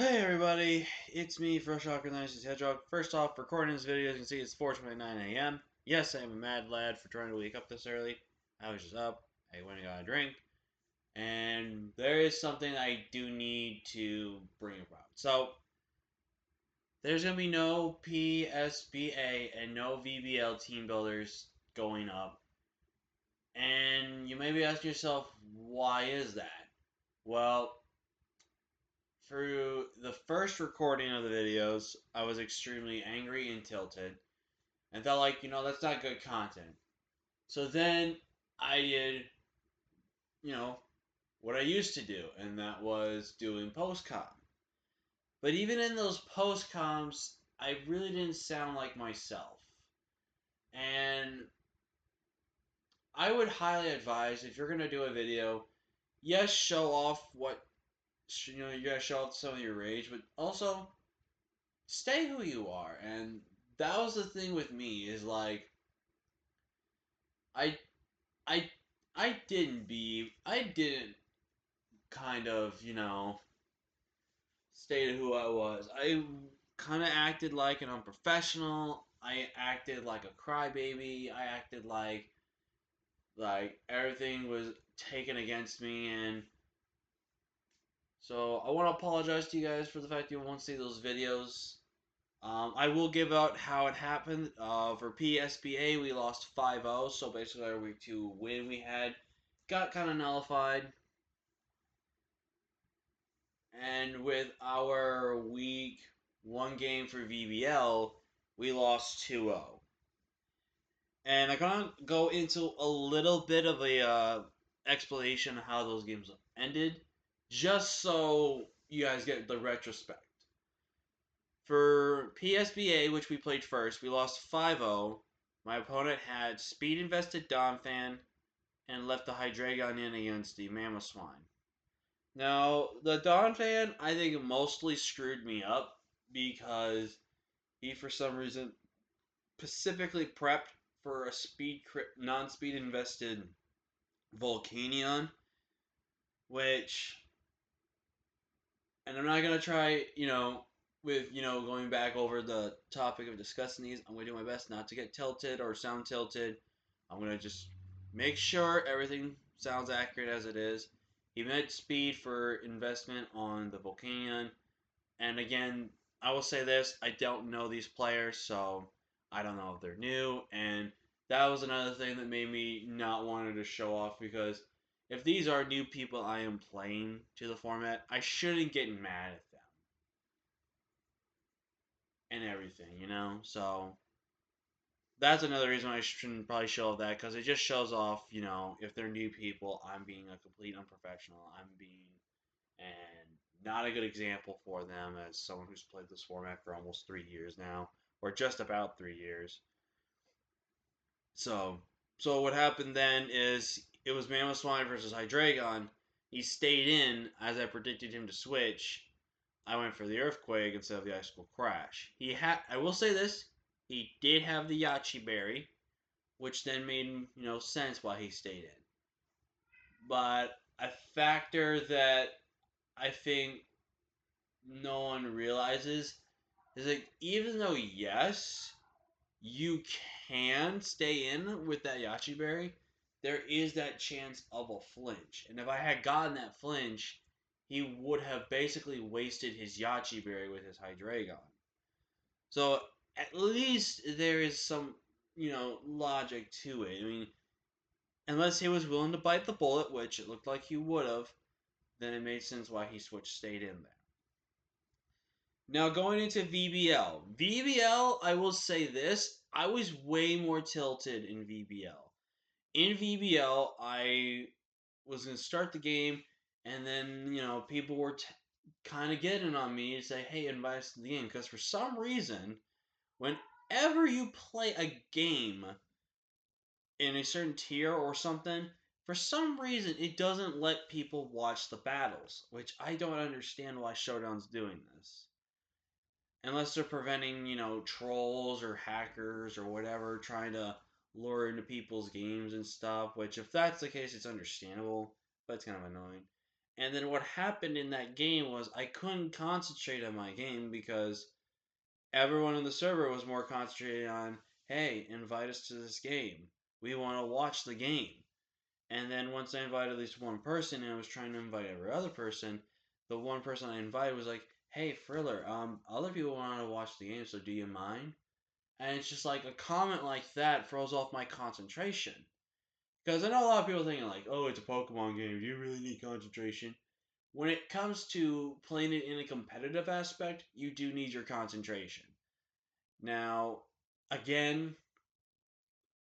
Hey everybody, it's me, thrillshocker, Hedgehog. First off, recording this video, as you can see, it's 4:29 a.m. Yes, I am a mad lad for trying to wake up this early. I was just up, I went and got a drink, and there is something I do need to bring about. So, there's going to be no PSBA and no VBL team builders going up. And you may be asking yourself, why is that? Well, through the first recording of the videos, I was extremely angry and tilted and felt like, that's not good content. So then I did, you know, what I used to do, and that was doing postcom. But even in those postcoms, I really didn't sound like myself. And I would highly advise if you're going to do a video, yes, show off you gotta show off some of your rage, but also stay who you are. And that was the thing with me is like I I I didn't kind of, state who I was. I kind of acted like an unprofessional. I acted like a crybaby. I acted like everything was taken against me, and so I want to apologize to you guys for the fact you won't see those videos. I will give out how it happened. For PSBA, we lost 5-0, so basically our week 2 win we had got kind of nullified. And with our week 1 game for VBL, we lost 2-0. And I'm going to go into a little bit of a explanation of how those games ended, just so you guys get the retrospect. For PSBA, which we played first, we lost 5-0. My opponent had speed invested Donphan and left the Hydreigon in against the Mammoth Swine. Now, the Donphan, I think, mostly screwed me up because he, for some reason, specifically prepped for a non-speed invested Volcanion, which, and I'm not going to try, with, going back over the topic of discussing these, I'm going to do my best not to get tilted or sound tilted. I'm going to just make sure everything sounds accurate as it is. He meant speed for investment on the Volcanion. And again, I will say this, I don't know these players, so I don't know if they're new. And that was another thing that made me not wanting to show off, because if these are new people I am playing to the format, I shouldn't get mad at them and everything. So that's another reason I shouldn't probably show that, because it just shows off, if they're new people, I'm being a complete unprofessional. I'm being and not a good example for them as someone who's played this format for almost 3 years now, or just about 3 years. So, so what happened then is it was Mammoth Swine versus Hydreigon. He stayed in as I predicted him to switch. I went for the Earthquake instead of the Icicle Crash. I will say this, he did have the Yachi Berry, which then made sense why he stayed in. But a factor that I think no one realizes is like, even though yes, you can stay in with that Yachi Berry, there is that chance of a flinch. And if I had gotten that flinch, he would have basically wasted his Yachi Berry with his Hydreigon. So at least there is some, logic to it. I mean, unless he was willing to bite the bullet, which it looked like he would have, then it made sense why he stayed in there. Now going into VBL. VBL, I will say this, I was way more tilted in VBL. In VBL, I was going to start the game, and then, people were kind of getting on me to say, hey, invite us to the game. Because for some reason, whenever you play a game in a certain tier or something, for some reason, it doesn't let people watch the battles, which I don't understand why Showdown's doing this. Unless they're preventing, trolls or hackers or whatever trying to lure into people's games and stuff, which if that's the case, it's understandable, but it's kind of annoying. And then what happened in that game was I couldn't concentrate on my game because everyone on the server was more concentrated on, hey, invite us to this game. We want to watch the game. And then once I invited at least one person and I was trying to invite every other person, the one person I invited was like, hey, Friller, other people want to watch the game, so do you mind? And it's just like a comment like that throws off my concentration. Because I know a lot of people thinking like, oh, it's a Pokemon game. Do you really need concentration? When it comes to playing it in a competitive aspect, you do need your concentration. Now, again,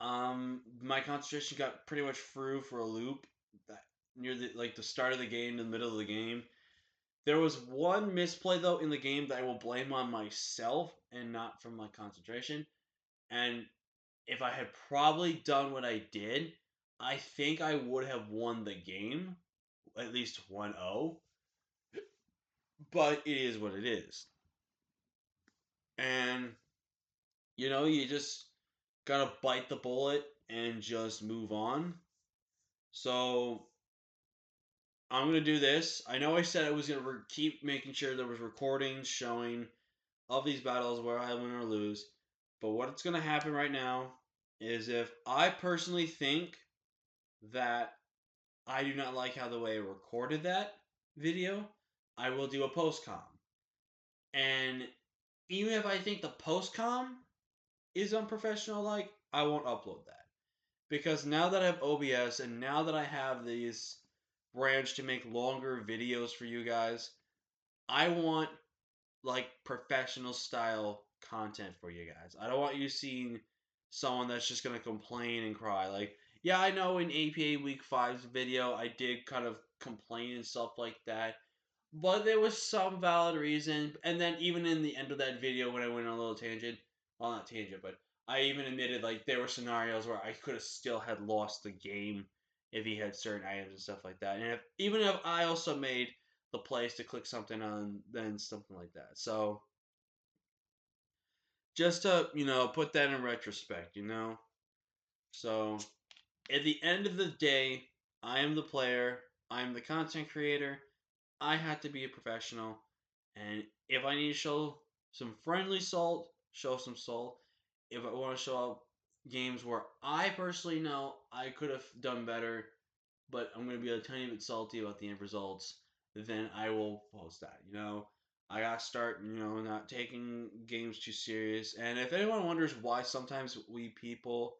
my concentration got pretty much through for a loop near the start of the game, the middle of the game. There was one misplay though in the game that I will blame on myself and not from my concentration. And if I had probably done what I did, I think I would have won the game, at least 1-0. But it is what it is. And you just gotta bite the bullet and just move on. So I'm gonna do this. I know I said I was gonna keep making sure there was recordings showing of these battles where I win or lose. But what's gonna happen right now is if I personally think that I do not like how the way I recorded that video, I will do a postcom. And even if I think the postcom is unprofessional, like I won't upload that because now that I have OBS and now that I have these branch to make longer videos for you guys, I want like professional style content for you guys. I don't want you seeing someone that's just gonna complain and cry. Like, yeah, I know in APA Week 5's video I did kind of complain and stuff like that. But there was some valid reason, and then even in the end of that video when I went on a little tangent, well not tangent, but I even admitted like there were scenarios where I could have still had lost the game if he had certain items and stuff like that. And even if I also made the place to click something on, then something like that. So just to put that in retrospect. So at the end of the day, I am the player. I am the content creator. I had to be a professional, and if I need to show some friendly salt, show some salt. If I want to show up games where I personally know I could have done better, but I'm going to be a tiny bit salty about the end results, then I will post that. I gotta start, not taking games too serious. And if anyone wonders why sometimes we people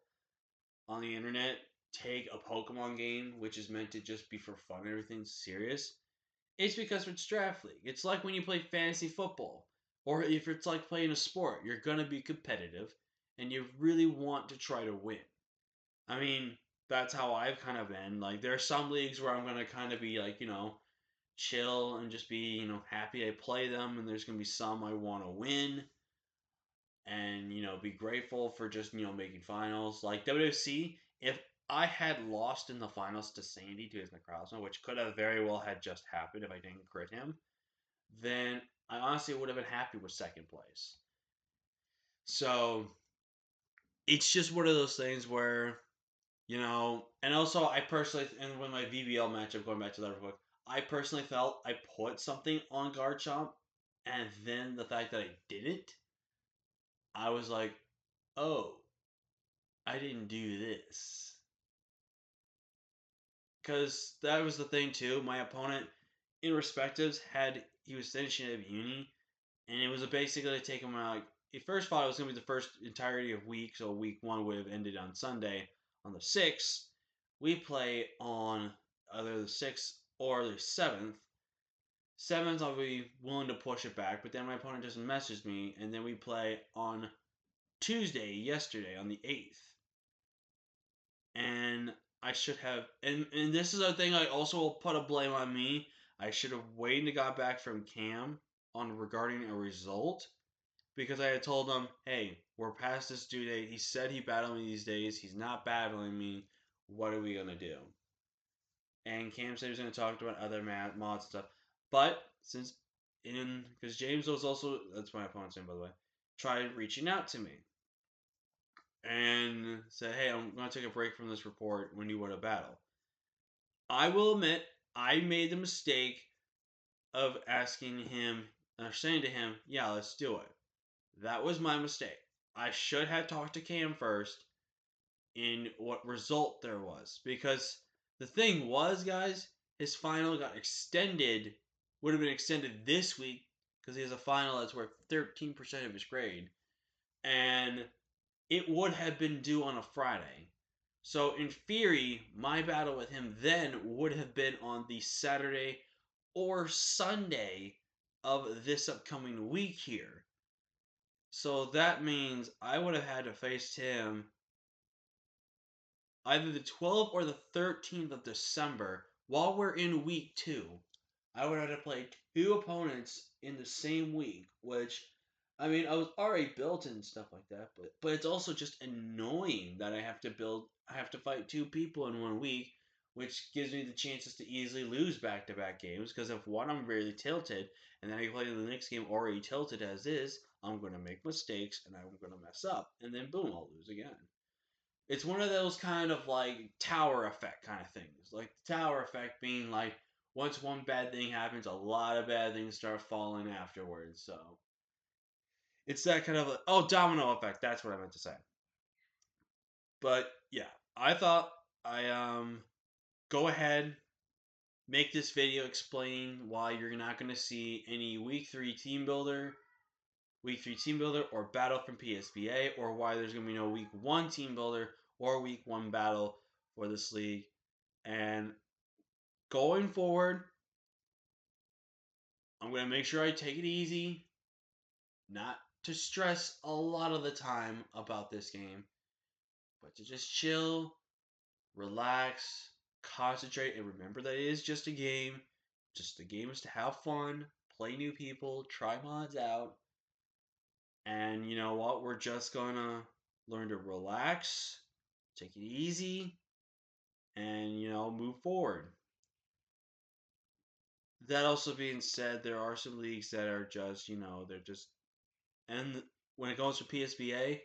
on the internet take a Pokemon game, which is meant to just be for fun and everything, serious, it's because it's draft league. It's like when you play fantasy football, or if it's like playing a sport, you're gonna be competitive, and you really want to try to win. I mean, that's how I've kind of been. Like, there are some leagues where I'm gonna kind of be like, chill and just be, happy I play them, and there's gonna be some I want to win, and be grateful for just making finals. Like WFC, if I had lost in the finals to Sandy to his Necrozma, which could have very well had just happened if I didn't crit him, then I honestly would have been happy with second place. So it's just one of those things where, and also I personally, and when my VBL matchup, going back to that real quick, I personally felt I put something on Garchomp, and then the fact that I didn't, I was like, oh, I didn't do this. Because that was the thing too. My opponent in respectives he was finishing at uni, and it was basically to take him out. Like, he first thought it was gonna be the first entirety of week, so week one would have ended on Sunday. On the 6th, we play on either the 6th or the 7th. 7th, I'll be willing to push it back, but then my opponent just messaged me, and then we play on Tuesday, yesterday, on the 8th. And I should have, and this is a thing I also will put a blame on me. I should have waited and got back from Cam on regarding a result because I had told him, hey, we're past this due date. He said he battled me these days. He's not battling me. What are we gonna do? And Cam said he was gonna talk about other mods stuff, but because James was also, that's my opponent's name by the way, tried reaching out to me and said, hey, I'm going to take a break from this report when you want to battle. I will admit, I made the mistake of asking him or saying to him, "Yeah, let's do it." That was my mistake. I should have talked to Cam first in what result there was, because the thing was, guys, his final got extended. Would have been extended this week because he has a final that's worth 13% of his grade, and it would have been due on a Friday. So in theory, my battle with him then would have been on the Saturday or Sunday of this upcoming week here. So that means I would have had to face him either the 12th or the 13th of December while we're in week 2. I would have to play two opponents in the same week, which, I mean, I was already built and stuff like that, but it's also just annoying that I have to fight two people in 1 week, which gives me the chances to easily lose back-to-back games, because if one I'm really tilted, and then I play the next game already tilted as is, I'm going to make mistakes, and I'm going to mess up, and then boom, I'll lose again. It's one of those kind of like tower effect kind of things. Like the tower effect being like once one bad thing happens, a lot of bad things start falling afterwards. So it's that kind of like, oh, domino effect. That's what I meant to say. But yeah, I thought I go ahead, make this video explaining why you're not going to see any week 3 team builder or battle from PSBA, or why there's going to be no week 1 team builder or week 1 battle for this league. And going forward, I'm going to make sure I take it easy, not to stress a lot of the time about this game, but to just chill, relax, concentrate, and remember that it is just a game. Just the game is to have fun, play new people, try mods out, and you know what? We're just going to learn to relax, take it easy, and move forward. That also being said, there are some leagues that are just, they're just. And when it goes to PSBA,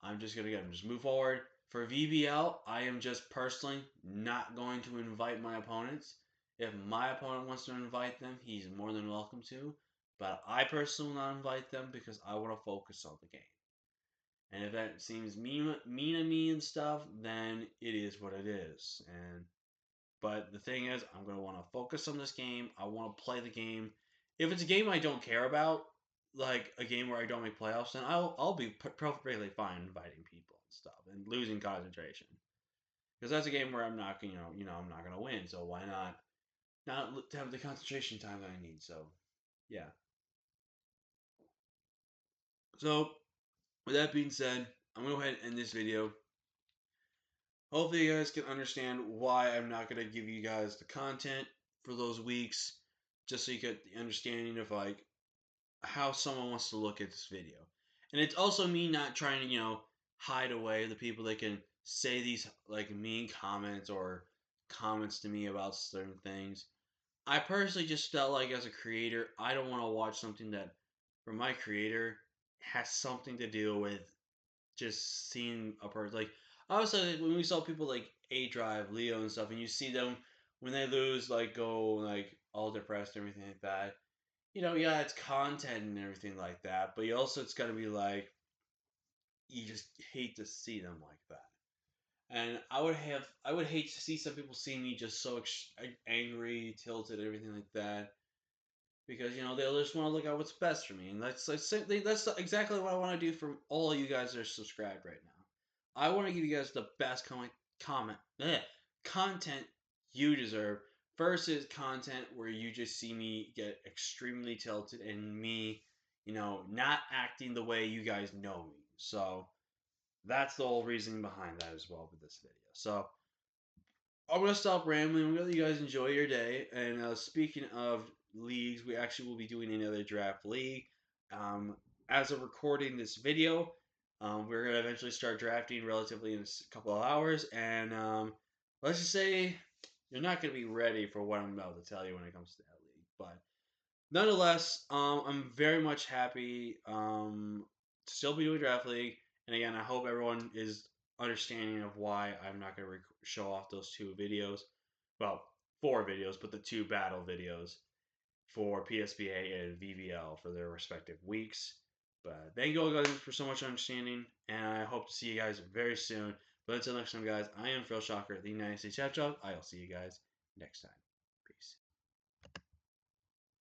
I'm just gonna just move forward. For VBL, I am just personally not going to invite my opponents. If my opponent wants to invite them, he's more than welcome to. But I personally will not invite them because I want to focus on the game. And if that seems mean to me and stuff, then it is what it is. But the thing is, I'm going to want to focus on this game. I want to play the game. If it's a game I don't care about, like a game where I don't make playoffs, then I'll be perfectly fine inviting people and stuff and losing concentration. Because that's a game where I'm not, I'm not going to win. So why not have the concentration time that I need? So yeah. So with that being said, I'm going to go ahead and end this video. Hopefully you guys can understand why I'm not going to give you guys the content for those weeks, just so you get the understanding of like how someone wants to look at this video. And it's also me not trying to, hide away the people that can say these like mean comments or comments to me about certain things. I personally just felt like as a creator, I don't want to watch something that from my creator has something to do with just seeing a person. Like obviously when we saw people like A Drive, Leo and stuff, and you see them when they lose, like go like all depressed and everything like that. Yeah, it's content and everything like that, but you also it's gotta be like you just hate to see them like that. And I would hate to see some people see me just so angry, tilted, everything like that, because they'll just want to look at what's best for me, and that's exactly what I want to do for all of you guys that are subscribed right now. I want to give you guys the best comment content you deserve versus content where you just see me get extremely tilted and me, not acting the way you guys know me. So that's the whole reason behind that as well with this video. So I'm gonna stop rambling. I'm gonna let you guys enjoy your day. And speaking of leagues, we actually will be doing another draft league. As of recording this video, we're gonna eventually start drafting relatively in a couple of hours. And let's just say you're not gonna be ready for what I'm about to tell you when it comes to that league. But nonetheless, I'm very much happy to still be doing draft league. And again, I hope everyone is understanding of why I'm not going to show off those two videos. well, 4 videos, but the 2 battle videos for PSBA and VBL for their respective weeks. But thank you all guys for so much understanding, and I hope to see you guys very soon. But until next time, guys, I am Thrillshocker, the United States Chef Job. I'll see you guys next time.